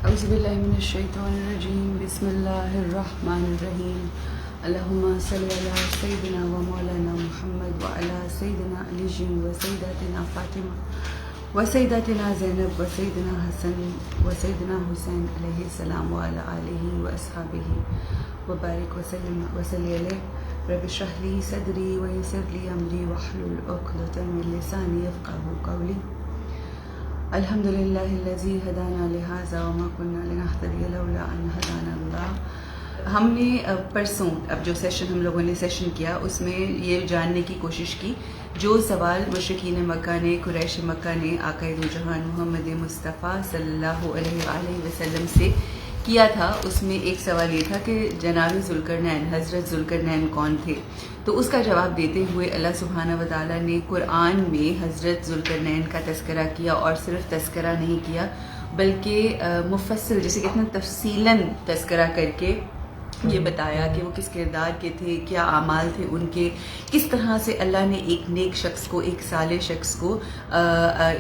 أعوذ بالله من الشيطان الرجيم بسم الله الرحمن الرحيم اللهم صل على سيدنا ومولانا محمد وعلى سيدنا علي وسيداتنا فاطمة وسيداتنا زينب وسيدنا حسن وسيدنا حسين عليه السلام وعلى آله وأصحابه وبارك وسلم عليه رب اشرح لي صدري ويسر لي أمري واحلل عقدة من لساني يفقهوا قولي الحمد للہ الذی ہدانا لہذا وما كنا لنہتدی لولا ان ہدانا اللہ۔ ہم نے پرسوں اب جو سیشن ہم لوگوں نے سیشن کیا اس میں یہ جاننے کی کوشش کی جو سوال مشرکین مکہ نے قریش مکہ نے آقا دو جہان محمد مصطفیٰ صلی اللہ علیہ وآلہ وسلم سے کیا تھا۔ اس میں ایک سوال یہ تھا کہ جناب ذوالقرنین حضرت ذوالقرنین کون تھے، تو اس کا جواب دیتے ہوئے اللہ سبحانہ و تعالیٰ نے قرآن میں حضرت ذوالقرنین کا تذکرہ کیا، اور صرف تذکرہ نہیں کیا بلکہ مفصل جیسے کہ اتنا تفصیلاً تذکرہ کر کے یہ بتایا کہ وہ کس کردار کے تھے، کیا اعمال تھے ان کے، کس طرح سے اللہ نے ایک نیک شخص کو، ایک صالح شخص کو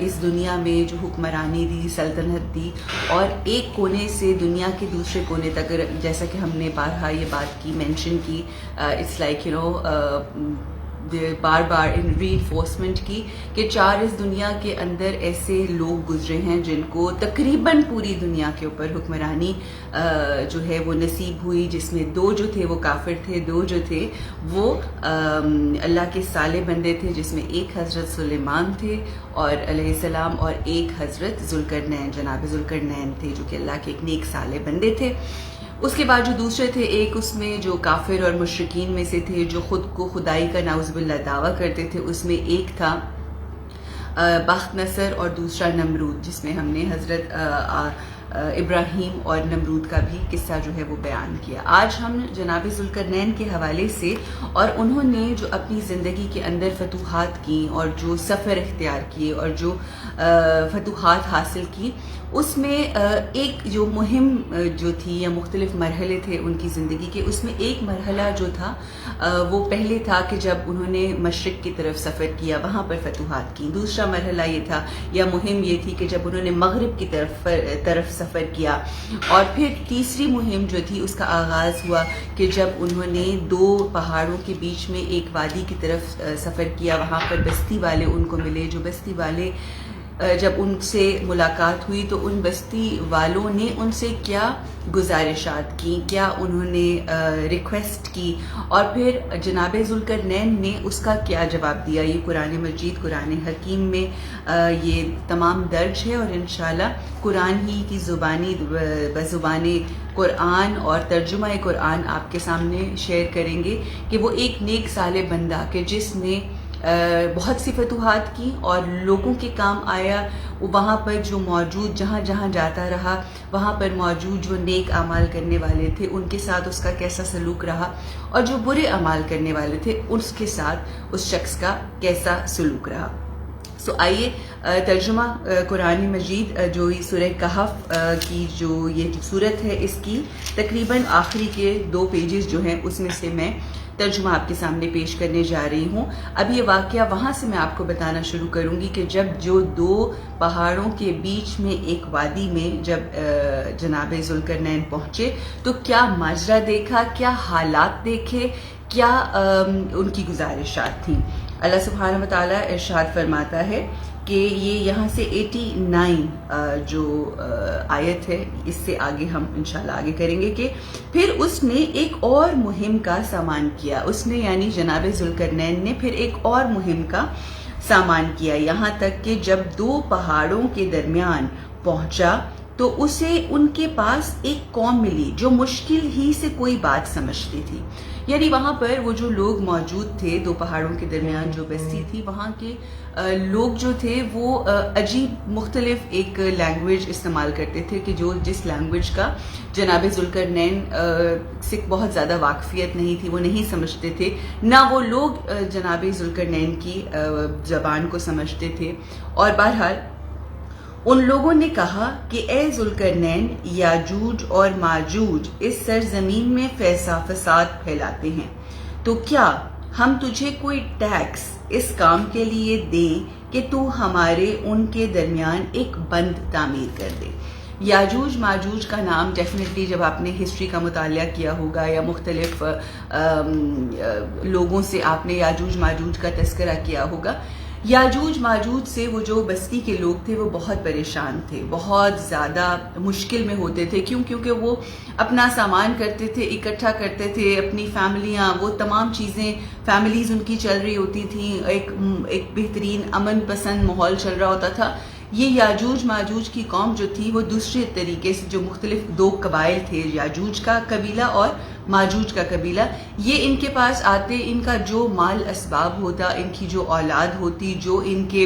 اس دنیا میں جو حکمرانی دی، سلطنت دی، اور ایک کونے سے دنیا کے دوسرے کونے تک، جیسا کہ ہم نے بارہا یہ بات کی، مینشن کی، اٹس لائک بار بار ان ری انفورسمنٹ کی کہ چار اس دنیا کے اندر ایسے لوگ گزرے ہیں جن کو تقریباً پوری دنیا کے اوپر حکمرانی جو ہے وہ نصیب ہوئی، جس میں دو جو تھے وہ کافر تھے، دو جو تھے وہ اللہ کے صالح بندے تھے، جس میں ایک حضرت سلیمان تھے اور علیہ السلام، اور ایک حضرت ذوالقرنین جناب ذوالقرنین تھے جو کہ اللہ کے ایک نیک صالح بندے تھے۔ اس کے بعد جو دوسرے تھے، ایک اس میں جو کافر اور مشرکین میں سے تھے جو خود کو خدائی کا نعوذ باللہ دعویٰ کرتے تھے، اس میں ایک تھا بخت نصر اور دوسرا نمرود، جس میں ہم نے حضرت ابراہیم اور نمرود کا بھی قصہ جو ہے وہ بیان کیا۔ آج ہم جناب ذوالقرنین کے حوالے سے، اور انہوں نے جو اپنی زندگی کے اندر فتوحات کی اور جو سفر اختیار کیے اور جو فتوحات حاصل کی، اس میں ایک جو مہم جو تھی یا مختلف مرحلے تھے ان کی زندگی کے، اس میں ایک مرحلہ جو تھا وہ پہلے تھا کہ جب انہوں نے مشرق کی طرف سفر کیا، وہاں پر فتوحات کی۔ دوسرا مرحلہ یہ تھا یا مہم یہ تھی کہ جب انہوں نے مغرب کی طرف سفر کیا، اور پھر تیسری مہم جو تھی اس کا آغاز ہوا کہ جب انہوں نے دو پہاڑوں کے بیچ میں ایک وادی کی طرف سفر کیا، وہاں پر بستی والے ان کو ملے، جو بستی والے جب ان سے ملاقات ہوئی تو ان بستی والوں نے ان سے کیا گزارشات کی، کیا انہوں نے ریکویسٹ کی، اور پھر جناب ذوالقرنین نے اس کا کیا جواب دیا۔ یہ قرآن مجید، قرآن حکیم میں یہ تمام درج ہے، اور انشاءاللہ قرآن ہی کی بزبان قرآن اور ترجمہ قرآن آپ کے سامنے شیئر کریں گے کہ وہ ایک نیک صالح بندہ کہ جس نے بہت سی فتوحات کی اور لوگوں کے کام آیا، وہاں پر جو موجود جہاں جہاں جاتا رہا وہاں پر موجود جو نیک اعمال کرنے والے تھے ان کے ساتھ اس کا کیسا سلوک رہا، اور جو برے اعمال کرنے والے تھے اس کے ساتھ اس شخص کا کیسا سلوک رہا۔ آئیے ترجمہ قرآن مجید جو سورہ کہف کی جو یہ صورت ہے، اس کی تقریباً آخری کے 2 پیجز جو ہیں اس میں سے میں ترجمہ آپ کے سامنے پیش کرنے جا رہی ہوں۔ اب یہ واقعہ وہاں سے میں آپ کو بتانا شروع کروں گی کہ جب جو 2 پہاڑوں کے بیچ میں ایک وادی میں جب جناب ذوالقرنین پہنچے تو کیا ماجرا دیکھا، کیا حالات دیکھے، کیا ان کی گزارشات تھیں۔ اللہ سبحانہ و تعالیٰ ارشاد فرماتا ہے کہ یہ یہاں سے 89 جو آیت ہے، اس سے آگے ہم انشاءاللہ آگے کریں گے کہ پھر اس نے ایک اور مہم کا سامان کیا، اس نے یعنی جناب ذوالقرنین نے پھر ایک اور مہم کا سامان کیا، یہاں تک کہ جب 2 پہاڑوں کے درمیان پہنچا تو اسے ان کے پاس ایک قوم ملی جو مشکل ہی سے کوئی بات سمجھتی تھی۔ یعنی وہاں پر وہ جو لوگ موجود تھے 2 پہاڑوں کے درمیان جو بستی تھی، وہاں کے لوگ جو تھے وہ عجیب مختلف ایک لینگویج استعمال کرتے تھے کہ جو جس لینگویج کا جناب ذوالقرنین سے بہت زیادہ واقفیت نہیں تھی، وہ نہیں سمجھتے تھے، نہ وہ لوگ جناب ذوالقرنین کی زبان کو سمجھتے تھے۔ اور بہرحال ان لوگوں نے کہا کہ اے ذوالقرنین، یاجوج اور ماجوج اس سرزمین میں فساد پھیلاتے ہیں، تو کیا ہم تجھے کوئی ٹیکس اس کام کے لیے دیں کہ تو ہمارے ان کے درمیان ایک بند تعمیر کر دے۔ یاجوج ماجوج کا نام ڈیفینیٹلی جب آپ نے ہسٹری کا مطالعہ کیا ہوگا یا مختلف لوگوں سے آپ نے یاجوج ماجوج کا تذکرہ کیا ہوگا. یاجوج ماجوج سے وہ جو بستی کے لوگ تھے وہ بہت پریشان تھے, بہت زیادہ مشکل میں ہوتے تھے. کیونکہ وہ اپنا سامان کرتے تھے, اکٹھا کرتے تھے, اپنی فیملیاں, وہ تمام چیزیں فیملیز ان کی چل رہی ہوتی تھیں, ایک بہترین امن پسند ماحول چل رہا ہوتا تھا. یہ یاجوج ماجوج کی قوم جو تھی وہ دوسرے طریقے سے, جو مختلف دو قبائل تھے, یاجوج کا قبیلہ اور ماجوج کا قبیلہ, یہ ان کے پاس آتے, ان کا جو مال اسباب ہوتا, ان کی جو اولاد ہوتی, جو ان کے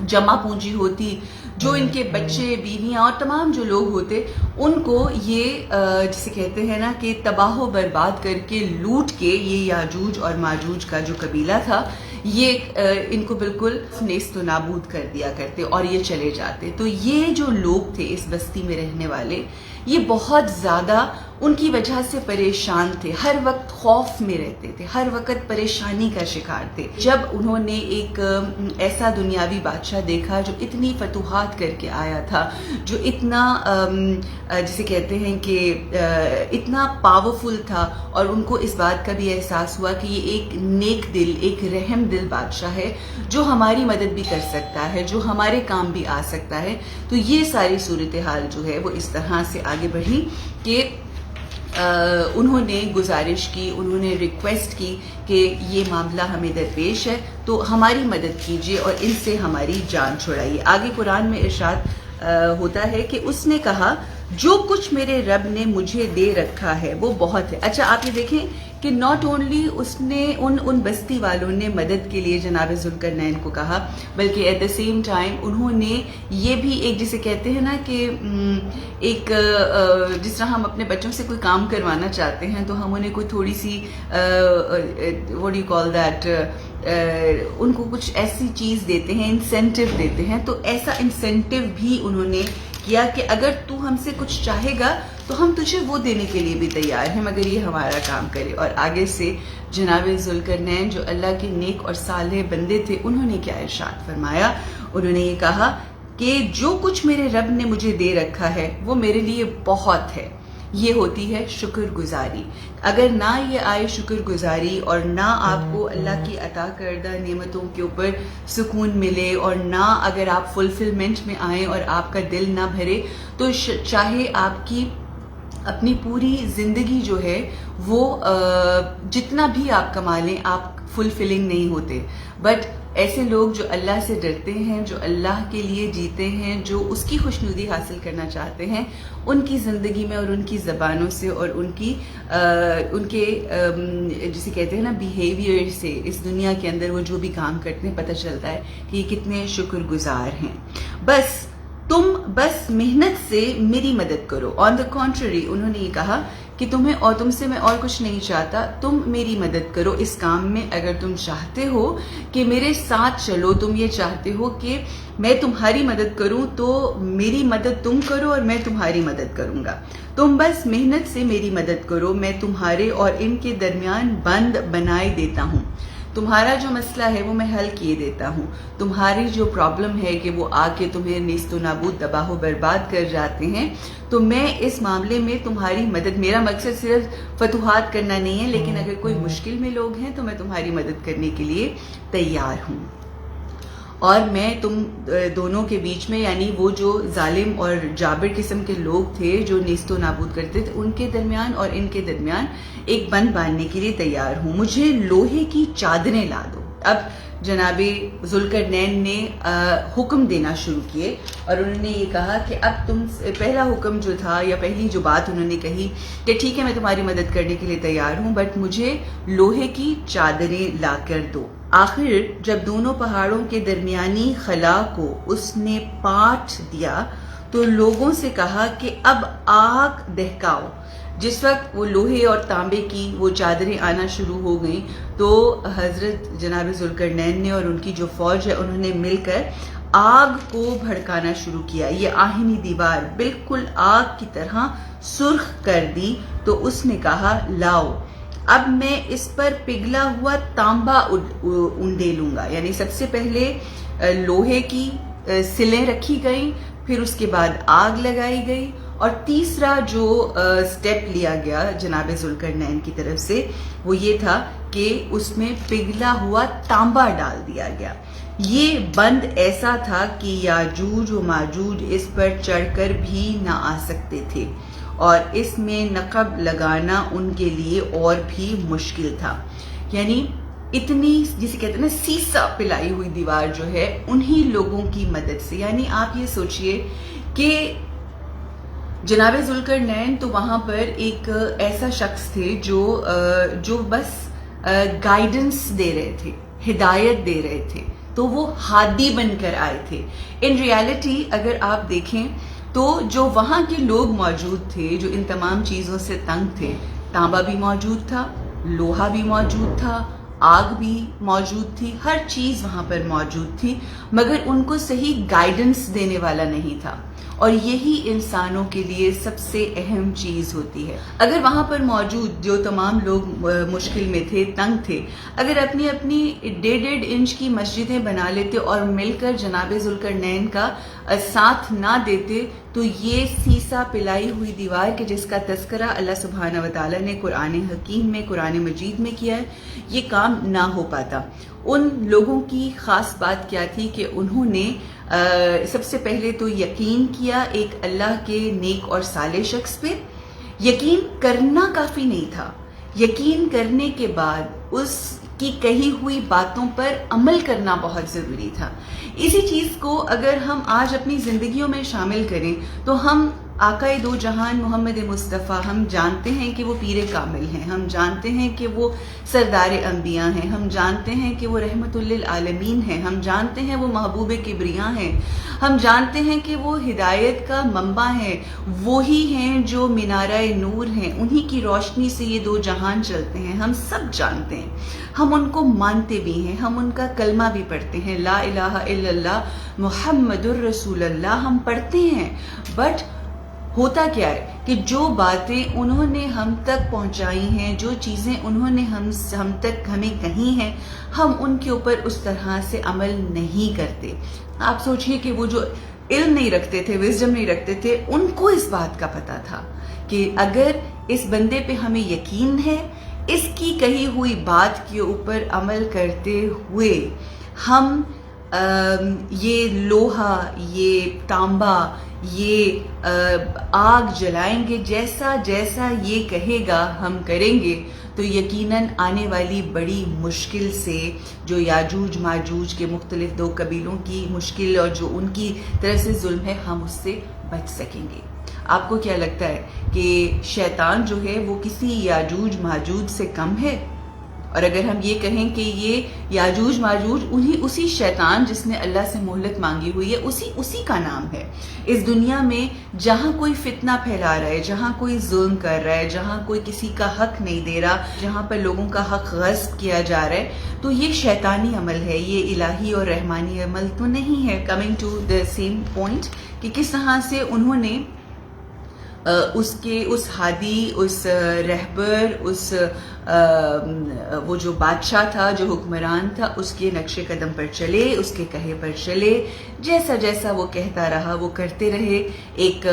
جمع پونجی ہوتی, جو ان کے بچے بیویاں اور تمام جو لوگ ہوتے, ان کو یہ جسے کہتے ہیں نا کہ تباہ و برباد کر کے لوٹ کے, یہ یاجوج اور ماجوج کا جو قبیلہ تھا یہ ان کو بالکل نیست و نابود کر دیا کرتے اور یہ چلے جاتے. تو یہ جو لوگ تھے اس بستی میں رہنے والے, یہ بہت زیادہ ان کی وجہ سے پریشان تھے, ہر وقت خوف میں رہتے تھے, ہر وقت پریشانی کا شکار تھے. جب انہوں نے ایک ایسا دنیاوی بادشاہ دیکھا جو اتنی فتوحات کر کے آیا تھا, جو اتنا جسے کہتے ہیں کہ اتنا پاورفل تھا, اور ان کو اس بات کا بھی احساس ہوا کہ یہ ایک نیک دل, ایک رحم دل بادشاہ ہے جو ہماری مدد بھی کر سکتا ہے, جو ہمارے کام بھی آ سکتا ہے. تو یہ ساری صورتحال جو ہے وہ اس طرح سے آگے بڑھی کہ انہوں نے گزارش کی, انہوں نے ریکویسٹ کی کہ یہ معاملہ ہمیں درپیش ہے تو ہماری مدد کیجیے اور ان سے ہماری جان چھڑائیے. آگے قرآن میں ارشاد ہوتا ہے کہ اس نے کہا جو کچھ میرے رب نے مجھے دے رکھا ہے وہ بہت ہے. اچھا آپ یہ دیکھیں کہ ناٹ اونلی اس نے ان بستی والوں نے مدد کے لیے جناب ذوالقرنین کو کہا, بلکہ ایٹ دا سیم ٹائم انہوں نے یہ بھی ایک جسے کہتے ہیں نا کہ ایک جس طرح ہم اپنے بچوں سے کوئی کام کروانا چاہتے ہیں تو ہم انہیں کوئی تھوڑی سی what do you call that, ان کو کچھ ایسی چیز دیتے ہیں, انسینٹیو دیتے ہیں. تو ایسا انسینٹیو بھی انہوں نے کیا کہ اگر تو ہم سے کچھ چاہے گا تو ہم تجھے وہ دینے کے لیے بھی تیار ہیں مگر یہ ہمارا کام کرے. اور آگے سے جناب ذوالقرنین جو اللہ کے نیک اور صالح بندے تھے, انہوں نے کیا ارشاد فرمایا, انہوں نے یہ کہا کہ جو کچھ میرے رب نے مجھے دے رکھا ہے وہ میرے لیے بہت ہے. یہ ہوتی ہے شکر گزاری. اگر نہ یہ آئے شکر گزاری اور نہ آپ کو اللہ کی عطا کردہ نعمتوں کے اوپر سکون ملے, اور نہ اگر آپ فلفلمنٹ میں آئیں اور آپ کا دل نہ بھرے, تو چاہے آپ کی اپنی پوری زندگی جو ہے وہ جتنا بھی آپ کما لیں آپ فلفلنگ نہیں ہوتے. بٹ ایسے لوگ جو اللہ سے ڈرتے ہیں, جو اللہ کے لیے جیتے ہیں, جو اس کی خوشنودی حاصل کرنا چاہتے ہیں, ان کی زندگی میں اور ان کی زبانوں سے اور ان کے جسے کہتے ہیں نا بیہیویئر سے اس دنیا کے اندر وہ جو بھی کام کرتے ہیں پتہ چلتا ہے کہ یہ کتنے شکر گزار ہیں. تم بس محنت سے میری مدد کرو. آن دا کنٹری انہوں نے یہ کہا کہ تم سے میں اور کچھ نہیں چاہتا, تم میری مدد کرو اس کام میں. اگر تم چاہتے ہو کہ میرے ساتھ چلو, تم یہ چاہتے ہو کہ میں تمہاری مدد کروں, تو میری مدد تم کرو اور میں تمہاری مدد کروں گا. تم بس محنت سے میری مدد کرو, میں تمہارے اور ان کے درمیان بند بنائے دیتا ہوں. تمہارا جو مسئلہ ہے وہ میں حل کیے دیتا ہوں. تمہاری جو پرابلم ہے کہ وہ آ کے تمہیں نیست و نابود تباہ و برباد کر جاتے ہیں, تو میں اس معاملے میں تمہاری مدد, میرا مقصد صرف فتوحات کرنا نہیں ہے, لیکن اگر کوئی مشکل میں لوگ ہیں تو میں تمہاری مدد کرنے کے لیے تیار ہوں. اور میں تم دونوں کے بیچ میں, یعنی وہ جو ظالم اور جابر قسم کے لوگ تھے جو نیست و نابود کرتے تھے, ان کے درمیان اور ان کے درمیان ایک بند باندھنے کے لیے تیار ہوں. مجھے لوہے کی چادریں لا دو. اب جناب ذوالقرنین نے حکم دینا شروع کیے اور انہوں نے یہ کہا کہ اب تم, پہلا حکم جو تھا یا پہلی جو بات انہوں نے کہی کہ ٹھیک ہے میں تمہاری مدد کرنے کے لیے تیار ہوں, بٹ مجھے لوہے کی چادریں لا کر دو. آخر جب دونوں پہاڑوں کے درمیانی خلا کو اس نے پاٹ دیا تو لوگوں سے کہا کہ اب آگ دہکاؤ. جس وقت وہ لوہے اور تانبے کی وہ چادریں آنا شروع ہو گئیں تو حضرت جناب ذوالقرنین نے اور ان کی جو فوج ہے انہوں نے مل کر آگ کو بھڑکانا شروع کیا. یہ آہنی دیوار بالکل آگ کی طرح سرخ کر دی. تو اس نے کہا لاؤ اب میں اس پر پگھلا ہوا تانبا انڈے لوں گا. یعنی سب سے پہلے لوہے کی سلیں رکھی گئیں, پھر اس کے بعد آگ لگائی گئی، اور تیسرا جو سٹیپ لیا گیا جناب ذوالقرنین کی طرف سے وہ یہ تھا کہ اس میں پگھلا ہوا تانبا ڈال دیا گیا۔ یہ بند ایسا تھا کہ یاجوج و ماجوج اس پر چڑھ کر بھی نہ آ سکتے تھے، اور اس میں نقب لگانا ان کے لیے اور بھی مشکل تھا۔ یعنی اتنی جسے کہتے ہیں نا سیسا پلائی ہوئی دیوار جو ہے انہی لوگوں کی مدد سے، یعنی آپ یہ سوچئے کہ جناب ذوالقرنین تو وہاں پر ایک ایسا شخص تھے جو بس گائیڈنس دے رہے تھے، ہدایت دے رہے تھے، تو وہ ہادی بن کر آئے تھے۔ ان ریالٹی اگر آپ دیکھیں تو جو وہاں کے لوگ موجود تھے جو ان تمام چیزوں سے تنگ تھے، تانبا بھی موجود تھا، لوہا بھی موجود تھا، آگ بھی موجود تھی، ہر چیز وہاں پر موجود تھی، مگر ان کو صحیح گائیڈنس دینے والا نہیں تھا، اور یہی انسانوں کے لیے سب سے اہم چیز ہوتی ہے۔ اگر وہاں پر موجود جو تمام لوگ مشکل میں تھے، تنگ تھے، اگر اپنی اپنی 1.5 انچ کی مسجدیں بنا لیتے اور مل کر جناب ذوالقرنین کا ساتھ نہ دیتے، تو یہ سیسا پلائی ہوئی دیوار کے جس کا تذکرہ اللہ سبحانہ وتعالی نے قرآن حکیم میں، قرآن مجید میں کیا ہے، یہ کام نہ ہو پاتا۔ ان لوگوں کی خاص بات کیا تھی کہ انہوں نے سب سے پہلے تو یقین کیا ایک اللہ کے نیک اور صالح شخص پہ۔ یقین کرنا کافی نہیں تھا، یقین کرنے کے بعد اس کی کہی ہوئی باتوں پر عمل کرنا بہت ضروری تھا۔ اسی چیز کو اگر ہم آج اپنی زندگیوں میں شامل کریں تو ہم آقا دو جہان محمد مصطفیٰ، ہم جانتے ہیں کہ وہ پیر کامل ہیں، ہم جانتے ہیں کہ وہ سردار انبیاء ہیں، ہم جانتے ہیں کہ وہ رحمت للعالمین ہیں، ہم جانتے ہیں وہ محبوب کبریاء ہیں، ہم جانتے ہیں کہ وہ ہدایت کا منبع ہیں، وہی ہیں جو مینارہ نور ہیں، انہی کی روشنی سے یہ دو جہان چلتے ہیں، ہم سب جانتے ہیں، ہم ان کو مانتے بھی ہیں، ہم ان کا کلمہ بھی پڑھتے ہیں، لا الہ الا اللہ محمد الرسول اللہ ہم پڑھتے ہیں، بٹ ہوتا کیا ہے کہ جو باتیں انہوں نے ہم تک پہنچائی ہیں، جو چیزیں انہوں نے ہم تک ہمیں کہی ہیں، ہم ان کے اوپر اس طرح سے عمل نہیں کرتے۔ آپ سوچئے کہ وہ جو علم نہیں رکھتے تھے، وزڈم نہیں رکھتے تھے، ان کو اس بات کا پتہ تھا کہ اگر اس بندے پہ ہمیں یقین ہے، اس کی کہی ہوئی بات کے اوپر عمل کرتے ہوئے ہم یہ لوہا، یہ تانبا، یہ آگ جلائیں گے، جیسا جیسا یہ کہے گا ہم کریں گے، تو یقیناً آنے والی بڑی مشکل سے جو یاجوج ماجوج کے مختلف 2 قبیلوں کی مشکل اور جو ان کی طرف سے ظلم ہے، ہم اس سے بچ سکیں گے۔ آپ کو کیا لگتا ہے کہ شیطان جو ہے وہ کسی یاجوج ماجوج سے کم ہے؟ اور اگر ہم یہ کہیں کہ یہ یاجوج ماجوج اسی شیطان جس نے اللہ سے مہلت مانگی ہوئی ہے، اسی کا نام ہے۔ اس دنیا میں جہاں کوئی فتنہ پھیلا رہا ہے، جہاں کوئی ظلم کر رہا ہے، جہاں کوئی کسی کا حق نہیں دے رہا، جہاں پر لوگوں کا حق غصب کیا جا رہا ہے، تو یہ شیطانی عمل ہے، یہ الہی اور رحمانی عمل تو نہیں ہے۔ Coming to the same point کہ کس طرح سے انہوں نے اس ہادی، اس رہبر، وہ جو بادشاہ تھا، جو حکمران تھا، اس کے نقش قدم پر چلے، اس کے کہے پر چلے، جیسا جیسا وہ کہتا رہا وہ کرتے رہے۔ ایک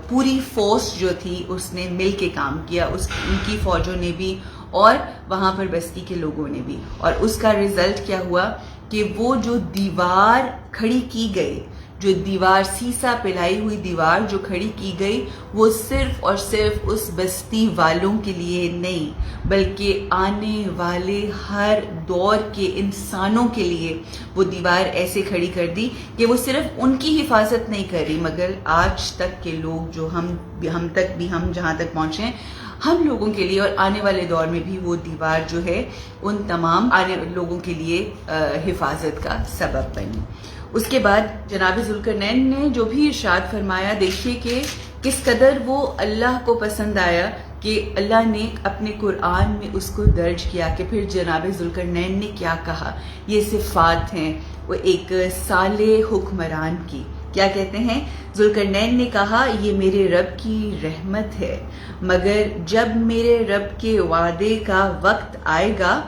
پوری فورس جو تھی اس نے مل کے کام کیا، ان کی فوجوں نے بھی اور وہاں پر بستی کے لوگوں نے بھی، اور اس کا رزلٹ کیا ہوا کہ وہ جو دیوار کھڑی کی گئی، جو دیوار سیسا پلائی ہوئی دیوار جو کھڑی کی گئی، وہ صرف اور صرف اس بستی والوں کے لیے نہیں بلکہ آنے والے ہر دور کے انسانوں کے لیے وہ دیوار ایسے کھڑی کر دی کہ وہ صرف ان کی حفاظت نہیں کر رہی، مگر آج تک کے لوگ جو ہم تک بھی، ہم جہاں تک پہنچے ہیں، ہم لوگوں کے لیے اور آنے والے دور میں بھی وہ دیوار جو ہے ان تمام آنے لوگوں کے لیے حفاظت کا سبب بنی۔ اس کے بعد جناب ذوالقرنین نے جو بھی ارشاد فرمایا، دیکھیے کہ کس قدر وہ اللہ کو پسند آیا کہ اللہ نے اپنے قرآن میں اس کو درج کیا کہ پھر جناب ذوالقرنین نے کیا کہا۔ یہ صفات ہیں وہ ایک صالح حکمران کی۔ کیا کہتے ہیں؟ ذوالقرنین نے کہا یہ میرے رب کی رحمت ہے، مگر جب میرے رب کے وعدے کا وقت آئے گا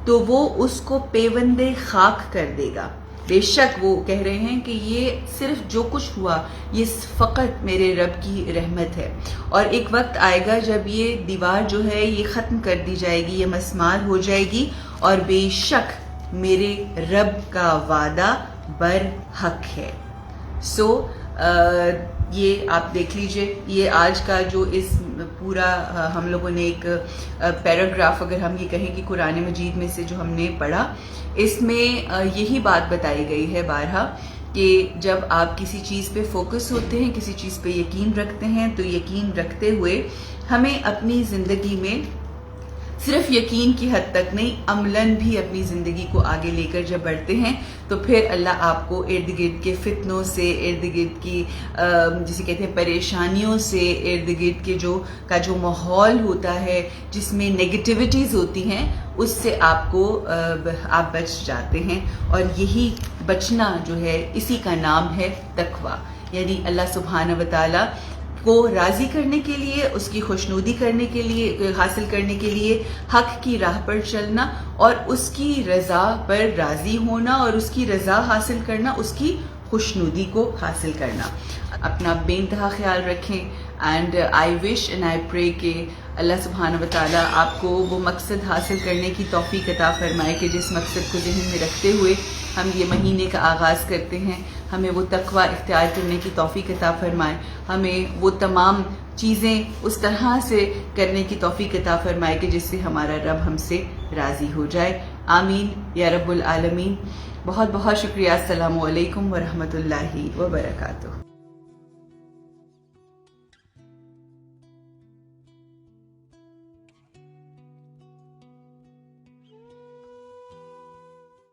تو وہ اس کو پیوند خاک کر دے گا، بے شک وہ کہہ رہے ہیں کہ یہ صرف جو کچھ ہوا یہ فقط میرے رب کی رحمت ہے، اور ایک وقت آئے گا جب یہ دیوار جو ہے یہ ختم کر دی جائے گی، یہ مسمار ہو جائے گی، اور بے شک میرے رب کا وعدہ برحق ہے۔ یہ آپ دیکھ لیجئے، یہ آج کا جو اس پورا ہم لوگوں نے ایک پیراگراف اگر ہم یہ کہیں کہ قرآن مجید میں سے جو ہم نے پڑھا، اس میں یہی بات بتائی گئی ہے بارہا کہ جب آپ کسی چیز پہ فوکس ہوتے ہیں، کسی چیز پہ یقین رکھتے ہیں، تو یقین رکھتے ہوئے ہمیں اپنی زندگی میں صرف یقین کی حد تک نہیں، عملاً بھی اپنی زندگی کو آگے لے کر جب بڑھتے ہیں تو پھر اللہ آپ کو ارد گرد کے فتنوں سے، ارد گرد کی جسے کہتے ہیں پریشانیوں سے، ارد گرد کے جو ماحول ہوتا ہے جس میں نیگیٹیوٹیز ہوتی ہیں، اس سے آپ بچ جاتے ہیں، اور یہی بچنا جو ہے اسی کا نام ہے تقویٰ، یعنی اللہ سبحانہ و تعالیٰ کو راضی کرنے کے لیے، اس کی خوشنودی کرنے کے لیے، حاصل کرنے کے لیے حق کی راہ پر چلنا، اور اس کی رضا پر راضی ہونا، اور اس کی رضا حاصل کرنا، اس کی خوشنودی کو حاصل کرنا۔ اپنا بے انتہا خیال رکھیں، and I wish and I پرے کہ اللہ سبحانہ و تعالیٰ آپ کو وہ مقصد حاصل کرنے کی توفیق عطا فرمائے کہ جس مقصد کو ذہن میں رکھتے ہوئے ہم یہ مہینے کا آغاز کرتے ہیں، ہمیں وہ تقویٰ اختیار کرنے کی توفیق عطا فرمائے، ہمیں وہ تمام چیزیں اس طرح سے کرنے کی توفیق عطا فرمائے کہ جس سے ہمارا رب ہم سے راضی ہو جائے۔ آمین یا رب العالمین۔ بہت بہت شکریہ۔ السلام علیکم ورحمۃ اللہ وبرکاتہ۔